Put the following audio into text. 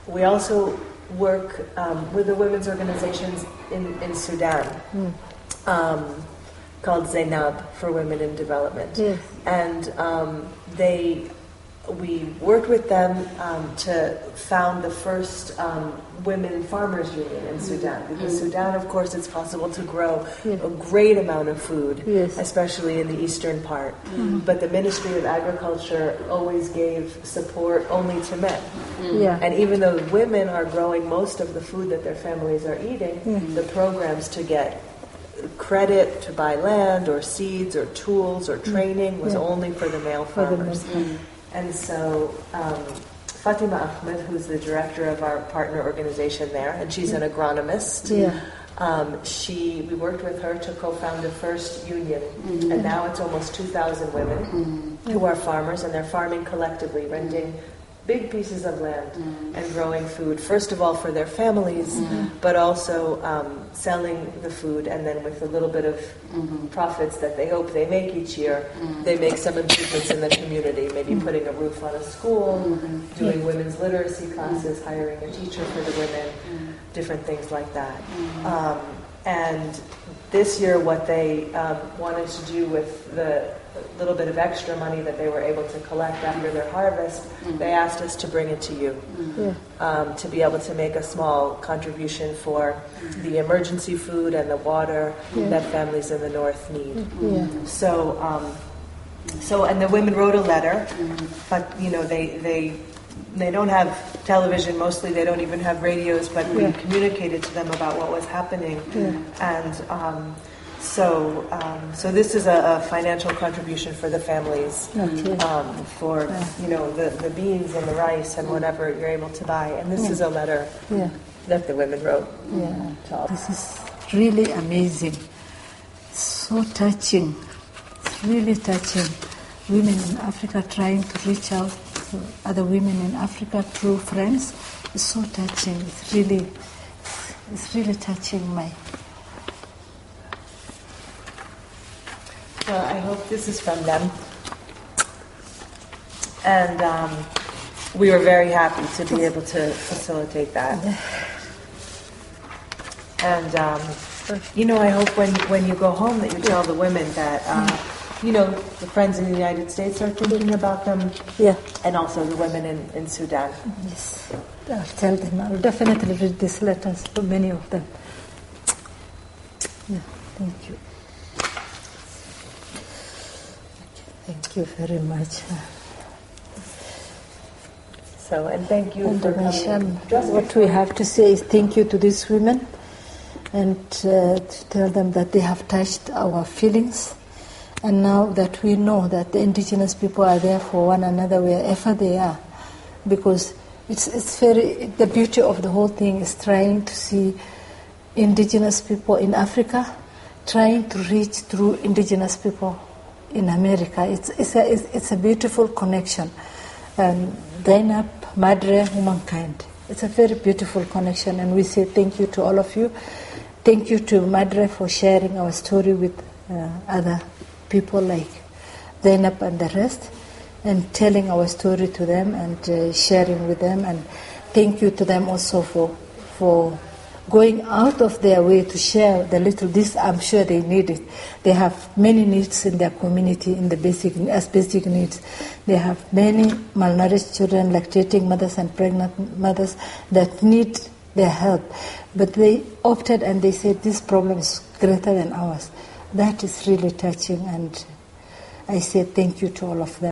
we also work with the women's organizations in Sudan, called Zainab, for Women in Development. Yes. And we worked with them to found the first women farmers union in Sudan, because Sudan, of course, it's possible to grow a great amount of food, especially in the eastern part. But the Ministry of Agriculture always gave support only to men. And even though women are growing most of the food that their families are eating, the programs to get credit to buy land or seeds or tools or training was only for the male farmers. And so Fatima Ahmed, who's the director of our partner organization there, and she's an agronomist, we worked with her to co-found the first union, and now it's almost 2,000 women who are farmers, and they're farming collectively, renting big pieces of land and growing food, first of all for their families, but also selling the food, and then with a little bit of profits that they hope they make each year, they make some improvements in the community, maybe putting a roof on a school, doing women's literacy classes, hiring a teacher for the women, different things like that. And this year what they wanted to do with the little bit of extra money that they were able to collect after their harvest, they asked us to bring it to you, to be able to make a small contribution for the emergency food and the water that families in the north need. So and the women wrote a letter, but they don't have television, mostly they don't even have radios, but we communicated to them about what was happening. And so this is a financial contribution for the families, for the beans and the rice and whatever you're able to buy. And this is a letter that the women wrote. This is really amazing, so touching. It's really touching. Women in Africa trying to reach out to other women in Africa through friends. It's so touching. It's really touching my. Well, I hope this is from them. And we were very happy to be able to facilitate that. And, I hope when you go home that you tell the women that, the friends in the United States are thinking about them. And also the women in Sudan. Yes, I'll tell them. I'll definitely read these letters for many of them. Thank you. Thank you very much. So, and thank you for coming. What we have to say is thank you to these women, and to tell them that they have touched our feelings. And now that we know that the indigenous people are there for one another wherever they are, because it's the beauty of the whole thing is trying to see indigenous people in Africa, trying to reach through indigenous people in America. It's a beautiful connection. Zainab, MADRE, Womankind. It's a very beautiful connection, and we say thank you to all of you. Thank you to MADRE for sharing our story with other people like Zainab and the rest, and telling our story to them and sharing with them. And thank you to them also for going out of their way to share the little. This I'm sure they need it. They have many needs in their community in the basic needs. They have many malnourished children, lactating mothers and pregnant mothers that need their help. But they opted and they said this problem is greater than ours. That is really touching, and I say thank you to all of them.